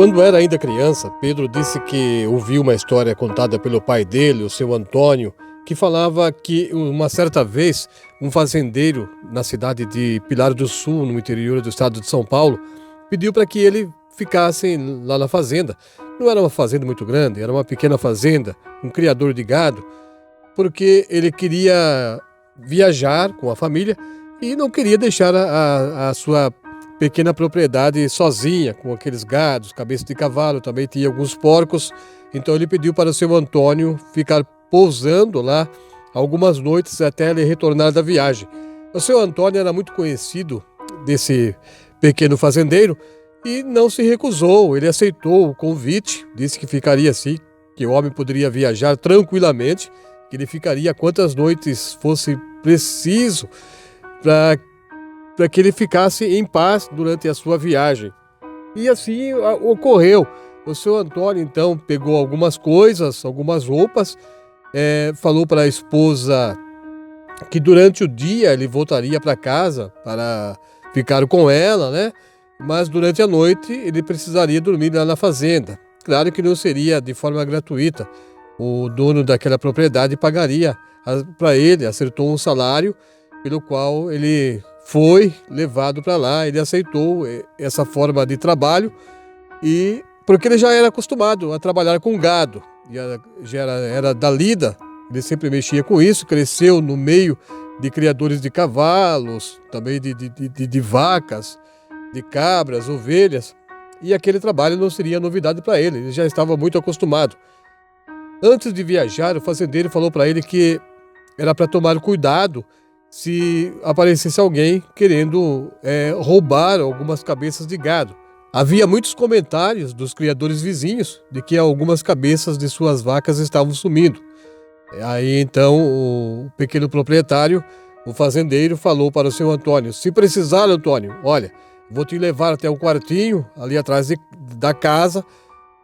Quando era ainda criança, Pedro disse que ouviu uma história contada pelo pai dele, o seu Antônio, que falava que uma certa vez um fazendeiro na cidade de Pilar do Sul, no interior do estado de São Paulo, pediu para que ele ficasse lá na fazenda. Não era uma fazenda muito grande, era uma pequena fazenda, um criador de gado, porque ele queria viajar com a família e não queria deixar a sua pequena propriedade sozinha, com aqueles gados, cabeça de cavalo, também tinha alguns porcos. Então ele pediu para o seu Antônio ficar pousando lá algumas noites até ele retornar da viagem. O seu Antônio era muito conhecido desse pequeno fazendeiro e não se recusou, ele aceitou o convite, disse que ficaria assim, que o homem poderia viajar tranquilamente, que ele ficaria quantas noites fosse preciso para que ele ficasse em paz durante a sua viagem. E assim ocorreu. O seu Antônio então pegou algumas coisas, algumas roupas, falou para a esposa que durante o dia ele voltaria para casa para ficar com ela, né? Mas durante a noite ele precisaria dormir lá na fazenda. Claro que não seria de forma gratuita. O dono daquela propriedade pagaria para ele, acertou um salário pelo qual ele foi levado para lá. Ele aceitou essa forma de trabalho e porque ele já era acostumado a trabalhar com gado, já era da lida, ele sempre mexia com isso, cresceu no meio de criadores de cavalos, também de vacas, de cabras, ovelhas, e aquele trabalho não seria novidade para ele, ele já estava muito acostumado. Antes de viajar, o fazendeiro falou para ele que era para tomar cuidado se aparecesse alguém querendo roubar algumas cabeças de gado. Havia muitos comentários dos criadores vizinhos de que algumas cabeças de suas vacas estavam sumindo. Aí então o pequeno proprietário, o fazendeiro, falou para o seu Antônio: se precisar, Antônio, olha, vou te levar até o quartinho ali atrás da casa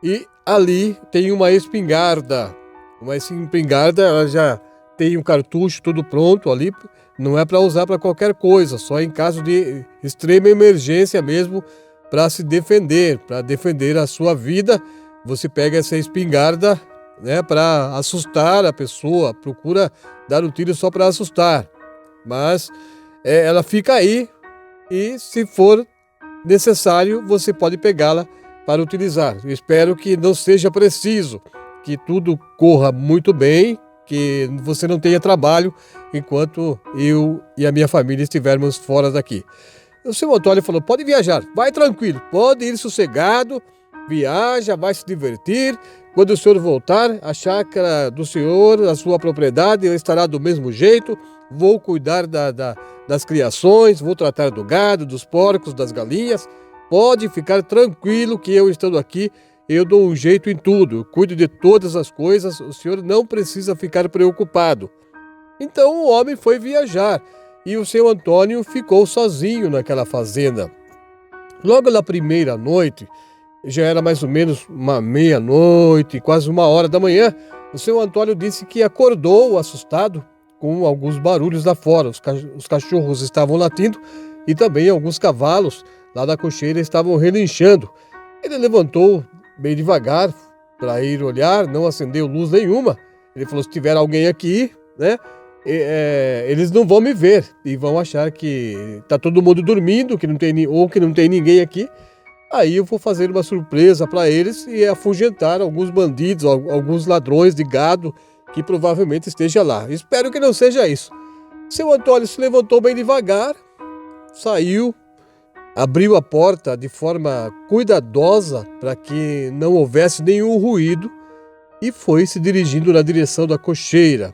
e ali tem uma espingarda. Uma espingarda, ela já tem um cartucho tudo pronto ali, não é para usar para qualquer coisa, só em caso de extrema emergência mesmo, para se defender, para defender a sua vida. Você pega essa espingarda, né, para assustar a pessoa, procura dar um tiro só para assustar, mas ela fica aí e se for necessário você pode pegá-la para utilizar. Eu espero que não seja preciso, que tudo corra muito bem, que você não tenha trabalho enquanto eu e a minha família estivermos fora daqui. O seu Antônio falou: pode viajar, vai tranquilo, pode ir sossegado, viaja, vai se divertir. Quando o senhor voltar, a chácara do senhor, a sua propriedade, estará do mesmo jeito. Vou cuidar das criações, vou tratar do gado, dos porcos, das galinhas. Pode ficar tranquilo que eu estando aqui, eu dou um jeito em tudo, eu cuido de todas as coisas, o senhor não precisa ficar preocupado. Então o homem foi viajar e o seu Antônio ficou sozinho naquela fazenda. Logo na primeira noite, já era mais ou menos uma meia-noite, quase 1 hora da manhã, o seu Antônio disse que acordou assustado com alguns barulhos lá fora. Os cachorros estavam latindo e também alguns cavalos lá da cocheira estavam relinchando. Ele levantou bem devagar para ir olhar, não acendeu luz nenhuma. Ele falou: se tiver alguém aqui, né, eles não vão me ver e vão achar que está todo mundo dormindo, que não tem ninguém aqui. Aí eu vou fazer uma surpresa para eles e afugentar alguns bandidos, alguns ladrões de gado que provavelmente esteja lá. Espero que não seja isso. Seu Antônio se levantou bem devagar, saiu, abriu a porta de forma cuidadosa para que não houvesse nenhum ruído e foi se dirigindo na direção da cocheira.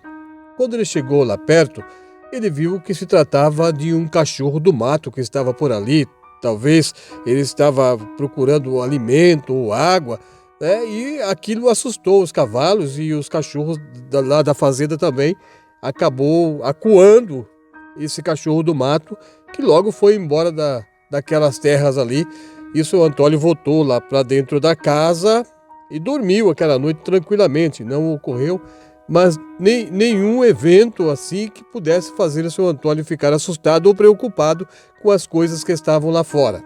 Quando ele chegou lá perto, ele viu que se tratava de um cachorro do mato que estava por ali. Talvez ele estava procurando alimento ou água, né? E aquilo assustou os cavalos e os cachorros lá da fazenda também. Acabou acuando esse cachorro do mato, que logo foi embora daquelas terras ali. E o seu Antônio voltou lá para dentro da casa e dormiu aquela noite tranquilamente. Não ocorreu mas nenhum evento assim que pudesse fazer o seu Antônio ficar assustado ou preocupado com as coisas que estavam lá fora.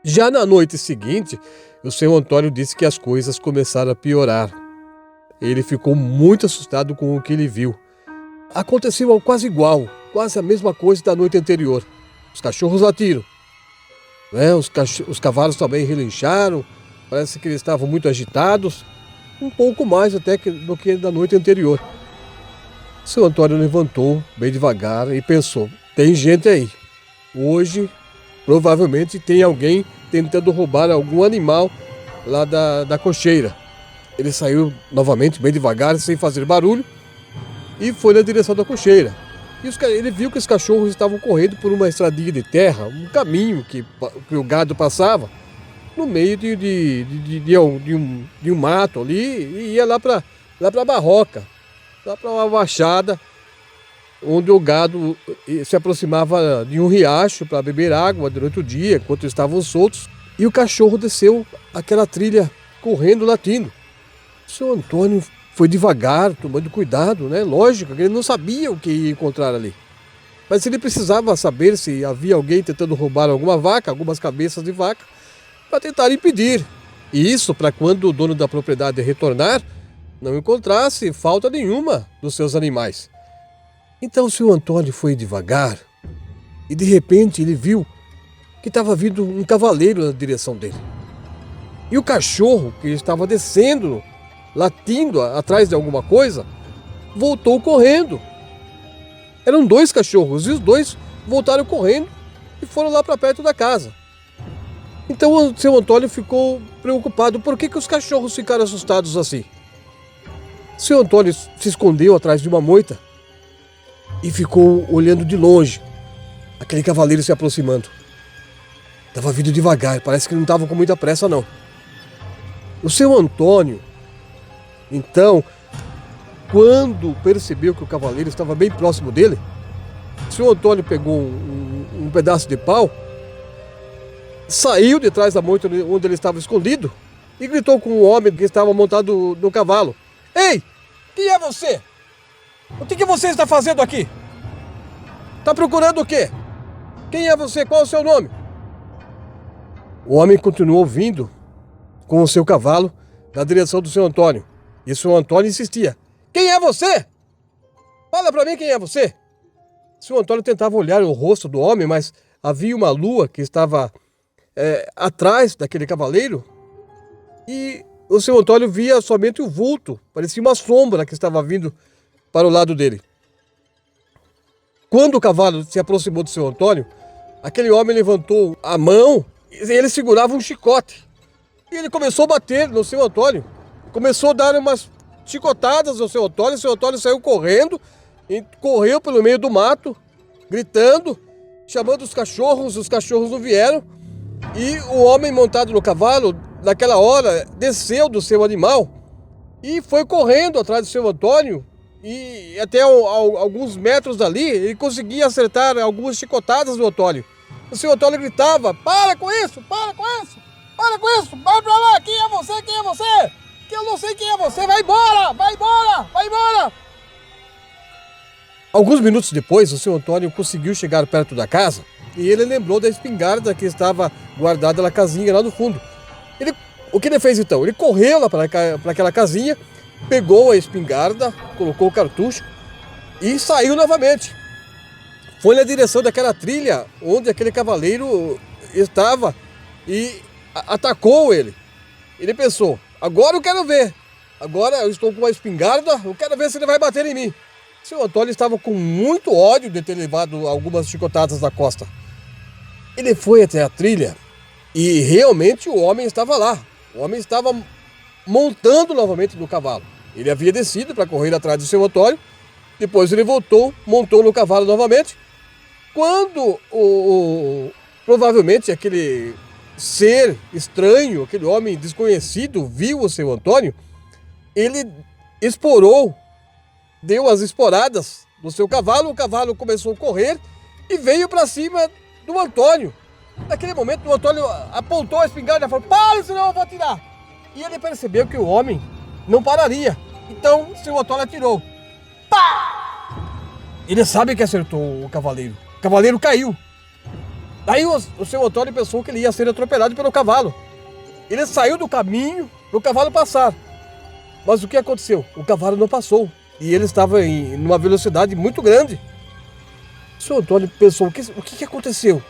Já na noite seguinte, O seu Antônio disse que as coisas começaram a piorar. Ele ficou muito assustado com o que ele viu. Aconteceu quase igual, quase a mesma coisa da noite anterior. Os cachorros latiram, né? Os cavalos também relincharam, parece que eles estavam muito agitados, um pouco mais até do que da noite anterior. Seu Antônio levantou bem devagar e pensou: tem gente aí. Hoje, provavelmente, tem alguém tentando roubar algum animal lá da cocheira. Ele saiu novamente bem devagar, sem fazer barulho, e foi na direção da cocheira. E ele viu que os cachorros estavam correndo por uma estradinha de terra, um caminho que o gado passava, no meio de um mato ali, e ia lá para a barroca, lá para uma baixada, onde o gado se aproximava de um riacho para beber água durante o dia, enquanto estavam soltos, e o cachorro desceu aquela trilha correndo, latindo. O seu Antônio foi devagar, tomando cuidado, né? Lógico que ele não sabia o que ia encontrar ali. Mas ele precisava saber se havia alguém tentando roubar alguma vaca, algumas cabeças de vaca, para tentar impedir. E isso para quando o dono da propriedade retornar, não encontrasse falta nenhuma dos seus animais. Então o seu Antônio foi devagar e de repente ele viu que estava vindo um cavaleiro na direção dele. E o cachorro que estava descendo, latindo atrás de alguma coisa, voltou correndo. Eram 2 cachorros e os 2 voltaram correndo e foram lá para perto da casa. Então o seu Antônio ficou preocupado. Por que os cachorros ficaram assustados assim? O seu Antônio se escondeu atrás de uma moita e ficou olhando de longe aquele cavaleiro se aproximando. Estava vindo devagar, parece que não estava com muita pressa não. O seu Antônio, então, quando percebeu que o cavaleiro estava bem próximo dele, o seu Antônio pegou um pedaço de pau, saiu de trás da moita onde ele estava escondido e gritou com o homem que estava montado no cavalo: "Ei, quem é você? O que você está fazendo aqui? Está procurando o quê? Quem é você? Qual é o seu nome?" O homem continuou vindo com o seu cavalo na direção do seu Antônio. E o seu Antônio insistia: "Quem é você? Fala para mim quem é você." O seu Antônio tentava olhar o rosto do homem, mas havia uma lua que estava atrás daquele cavaleiro e o seu Antônio via somente o vulto, parecia uma sombra que estava vindo para o lado dele. Quando o cavalo se aproximou do seu Antônio, aquele homem levantou a mão e ele segurava um chicote. E ele começou a bater no seu Antônio. Começou a dar umas chicotadas no seu Antônio. O seu Antônio saiu correndo, e correu pelo meio do mato, gritando, chamando os cachorros não vieram. E o homem montado no cavalo, naquela hora, desceu do seu animal e foi correndo atrás do seu Antônio. E até alguns metros dali, ele conseguia acertar algumas chicotadas no Antônio. O seu Antônio gritava: "Para com isso, para com isso, para com isso, vai pra lá, quem é você, quem é você? Que eu não sei quem é você, vai embora, vai embora, vai embora." Alguns minutos depois, o seu Antônio conseguiu chegar perto da casa e ele lembrou da espingarda que estava guardada na casinha lá no fundo. O que ele fez então? Ele correu lá para aquela casinha, pegou a espingarda, colocou o cartucho e saiu novamente. Foi na direção daquela trilha onde aquele cavaleiro estava e atacou ele. Ele pensou: agora eu quero ver. Agora eu estou com uma espingarda, eu quero ver se ele vai bater em mim. Seu Antônio estava com muito ódio de ter levado algumas chicotadas da costa. Ele foi até a trilha e realmente o homem estava lá. O homem estava montando novamente no cavalo. Ele havia descido para correr atrás do seu Antônio. Depois ele voltou, montou no cavalo novamente. Quando provavelmente aquele ser estranho, aquele homem desconhecido, viu o seu Antônio, ele esporou, deu as esporadas no seu cavalo. O cavalo começou a correr e veio para cima do Antônio. Naquele momento, o Antônio apontou a espingarda e falou: "Pare, senão eu vou atirar." E ele percebeu que o homem não pararia. Então, o seu Antônio atirou. Pá! Ele sabe que acertou o cavaleiro. O cavaleiro caiu. Daí o seu Antônio pensou que ele ia ser atropelado pelo cavalo. Ele saiu do caminho para o cavalo passar. Mas o que aconteceu? O cavalo não passou. E ele estava em uma velocidade muito grande. O seu Antônio pensou, o que aconteceu?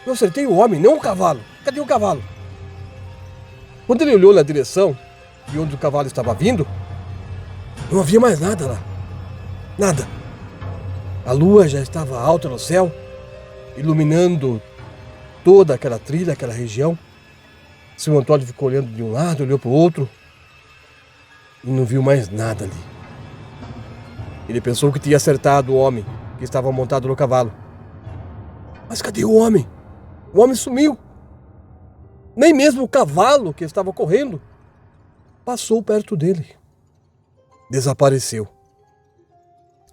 Eu acertei o homem, não o cavalo. Cadê o cavalo? Quando ele olhou na direção de onde o cavalo estava vindo, não havia mais nada lá. Nada. A lua já estava alta no céu, iluminando toda aquela trilha, aquela região. Seu Antônio ficou olhando de um lado, olhou para o outro e não viu mais nada ali. Ele pensou que tinha acertado o homem que estava montado no cavalo. Mas cadê o homem? O homem sumiu. Nem mesmo o cavalo que estava correndo passou perto dele. Desapareceu.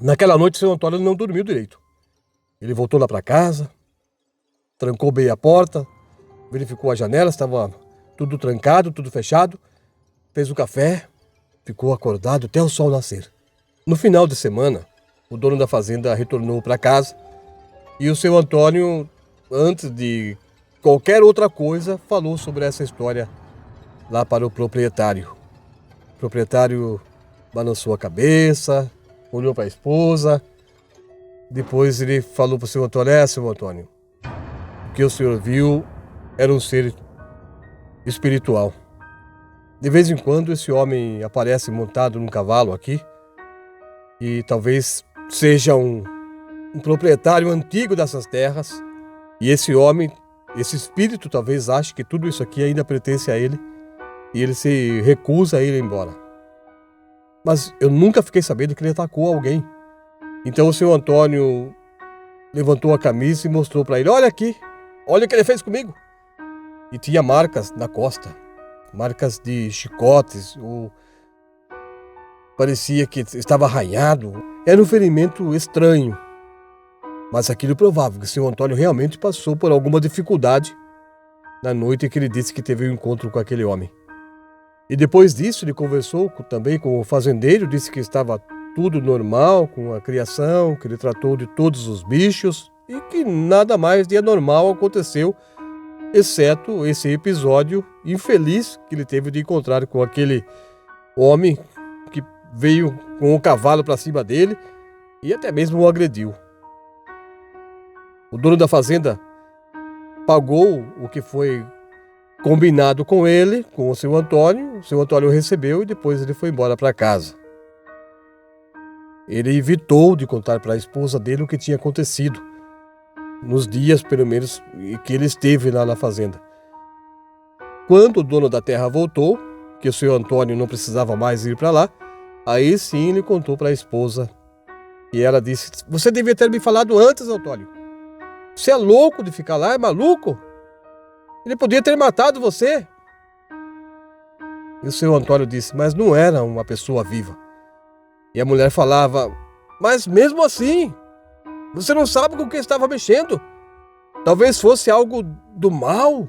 Naquela noite, seu Antônio não dormiu direito. Ele voltou lá para casa, trancou bem a porta, verificou a janela, estava tudo trancado, tudo fechado, fez o café, ficou acordado até o sol nascer. No final de semana, o dono da fazenda retornou para casa e o seu Antônio, antes de qualquer outra coisa, falou sobre essa história lá para o proprietário. O proprietário balançou a cabeça, olhou para a esposa. Depois ele falou para o seu Antônio, seu Antônio, o que o senhor viu era um ser espiritual. De vez em quando esse homem aparece montado num cavalo aqui e talvez seja um proprietário antigo dessas terras e esse homem, esse espírito talvez ache que tudo isso aqui ainda pertence a ele e ele se recusa a ir embora. Mas eu nunca fiquei sabendo que ele atacou alguém. Então o seu Antônio levantou a camisa e mostrou para ele, olha aqui, olha o que ele fez comigo. E tinha marcas na costa, marcas de chicotes, parecia que estava arranhado. Era um ferimento estranho, mas aquilo provava que o seu Antônio realmente passou por alguma dificuldade na noite em que ele disse que teve um encontro com aquele homem. E depois disso ele conversou também com o fazendeiro, disse que estava tudo normal com a criação, que ele tratou de todos os bichos e que nada mais de anormal aconteceu, exceto esse episódio infeliz que ele teve de encontrar com aquele homem que veio com o cavalo para cima dele e até mesmo o agrediu. O dono da fazenda pagou o que foi combinado com ele, com o seu Antônio recebeu e depois ele foi embora para casa. Ele evitou de contar para a esposa dele o que tinha acontecido, nos dias, pelo menos, que ele esteve lá na fazenda. Quando o dono da terra voltou, que o seu Antônio não precisava mais ir para lá, aí sim ele contou para a esposa. E ela disse, você devia ter me falado antes, Antônio. Você é louco de ficar lá, é maluco? Ele podia ter matado você. E o seu Antônio disse, mas não era uma pessoa viva. E a mulher falava, mas mesmo assim, você não sabe com quem estava mexendo. Talvez fosse algo do mal,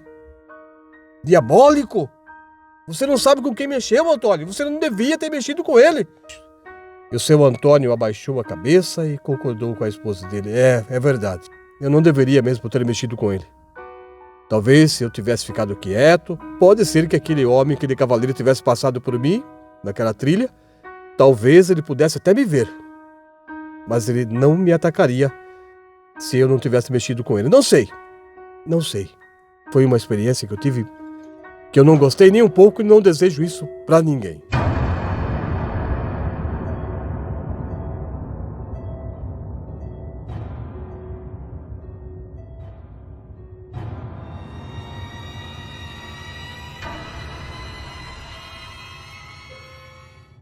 diabólico. Você não sabe com quem mexeu, Antônio. Você não devia ter mexido com ele. E o seu Antônio abaixou a cabeça e concordou com a esposa dele. É verdade. Eu não deveria mesmo ter mexido com ele. Talvez se eu tivesse ficado quieto, pode ser que aquele homem, aquele cavaleiro tivesse passado por mim, naquela trilha. Talvez ele pudesse até me ver. Mas ele não me atacaria se eu não tivesse mexido com ele. Não sei. Foi uma experiência que eu tive que eu não gostei nem um pouco e não desejo isso para ninguém.